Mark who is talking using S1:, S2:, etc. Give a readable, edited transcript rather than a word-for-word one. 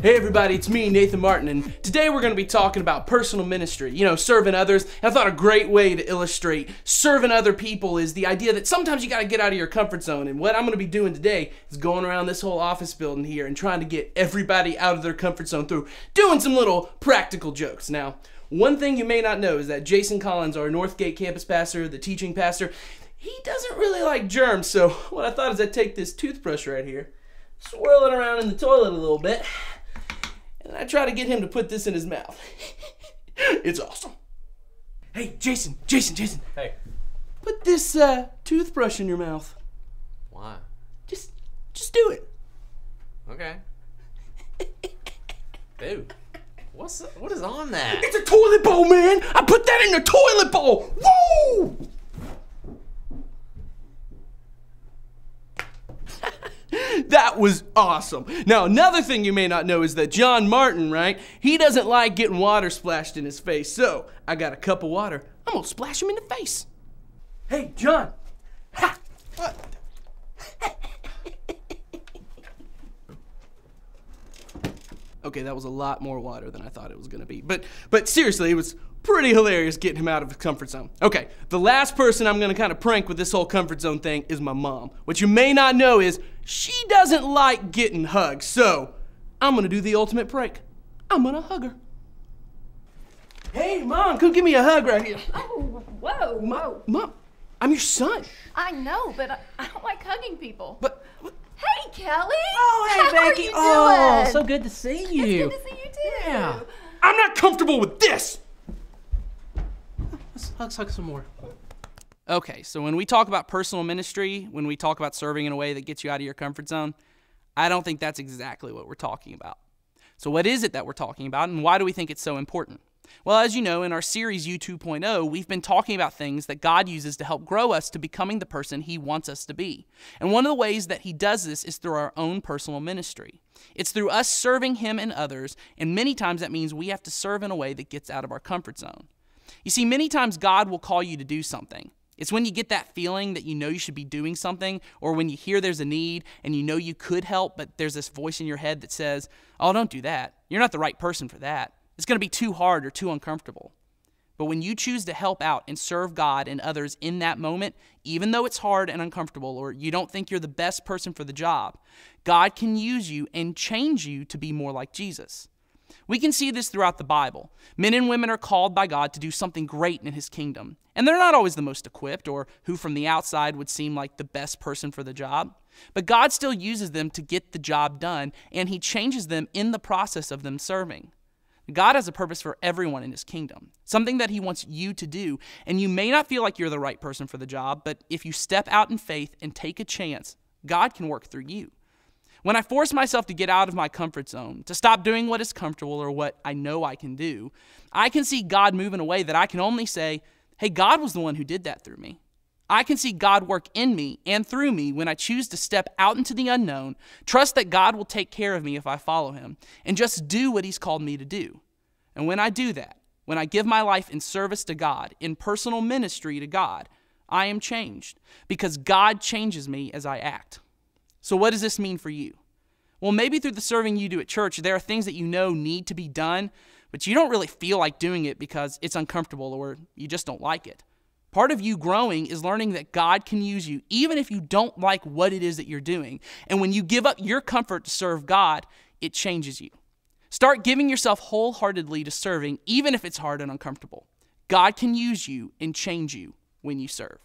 S1: Hey everybody, it's me, Nathan Martin, and today we're going to be talking about personal ministry, serving others. And I thought a great way to illustrate serving other people is the idea that sometimes you got to get out of your comfort zone. And what I'm going to be doing today is going around this whole office building here and trying to get everybody out of their comfort zone through doing some little practical jokes. Now, one thing you may not know is that Jason Collins, our Northgate campus pastor, the teaching pastor, he doesn't really like germs. So what I thought is I'd take this toothbrush right here, swirl it around in the toilet a little bit, and I try to get him to put this in his mouth. It's awesome. Hey, Jason.
S2: Hey.
S1: Put this toothbrush in your mouth.
S2: Why?
S1: Just do it.
S2: Okay. Dude, what is on that?
S1: It's a toilet bowl, man. I put that in the toilet bowl. Woo! That was awesome. Now, another thing you may not know is that John Martin, right? He doesn't like getting water splashed in his face. So, I got a cup of water. I'm gonna splash him in the face. Hey, John. Ha! What? Okay, that was a lot more water than I thought it was gonna be. But seriously, it was pretty hilarious getting him out of his comfort zone. Okay, the last person I'm gonna kind of prank with this whole comfort zone thing is my mom. What you may not know is she doesn't like getting hugged, so I'm gonna do the ultimate prank. I'm gonna hug her. Hey, Mom, come give me a hug right here.
S3: Oh, whoa.
S1: Mom, I'm your son.
S3: I know, but I don't like hugging people.
S1: But
S3: Hey, Kelly.
S4: Oh, hey,
S3: How
S4: Becky.
S3: Are you doing?
S4: So good to see you.
S3: It's good to see you too.
S4: Yeah.
S1: I'm not comfortable with this.
S4: Let's hug some more.
S1: Okay, so when we talk about personal ministry, when we talk about serving in a way that gets you out of your comfort zone, I don't think that's exactly what we're talking about. So what is it that we're talking about, and why do we think it's so important? Well, as you know, in our series U 2.0, we've been talking about things that God uses to help grow us to becoming the person He wants us to be. And one of the ways that He does this is through our own personal ministry. It's through us serving Him and others, and many times that means we have to serve in a way that gets out of our comfort zone. You see, many times God will call you to do something. It's when you get that feeling that you know you should be doing something, or when you hear there's a need and you know you could help, but there's this voice in your head that says, oh, don't do that. You're not the right person for that. It's going to be too hard or too uncomfortable. But when you choose to help out and serve God and others in that moment, even though it's hard and uncomfortable, or you don't think you're the best person for the job, God can use you and change you to be more like Jesus. We can see this throughout the Bible. Men and women are called by God to do something great in His kingdom. And they're not always the most equipped or who from the outside would seem like the best person for the job. But God still uses them to get the job done, and He changes them in the process of them serving. God has a purpose for everyone in His kingdom, something that He wants you to do. And you may not feel like you're the right person for the job, but if you step out in faith and take a chance, God can work through you. When I force myself to get out of my comfort zone, to stop doing what is comfortable or what I know I can do, I can see God move in a way that I can only say, hey, God was the one who did that through me. I can see God work in me and through me when I choose to step out into the unknown, trust that God will take care of me if I follow Him, and just do what He's called me to do. And when I do that, when I give my life in service to God, in personal ministry to God, I am changed because God changes me as I act. So what does this mean for you? Well, maybe through the serving you do at church, there are things that you know need to be done, but you don't really feel like doing it because it's uncomfortable or you just don't like it. Part of you growing is learning that God can use you even if you don't like what it is that you're doing. And when you give up your comfort to serve God, it changes you. Start giving yourself wholeheartedly to serving even if it's hard and uncomfortable. God can use you and change you when you serve.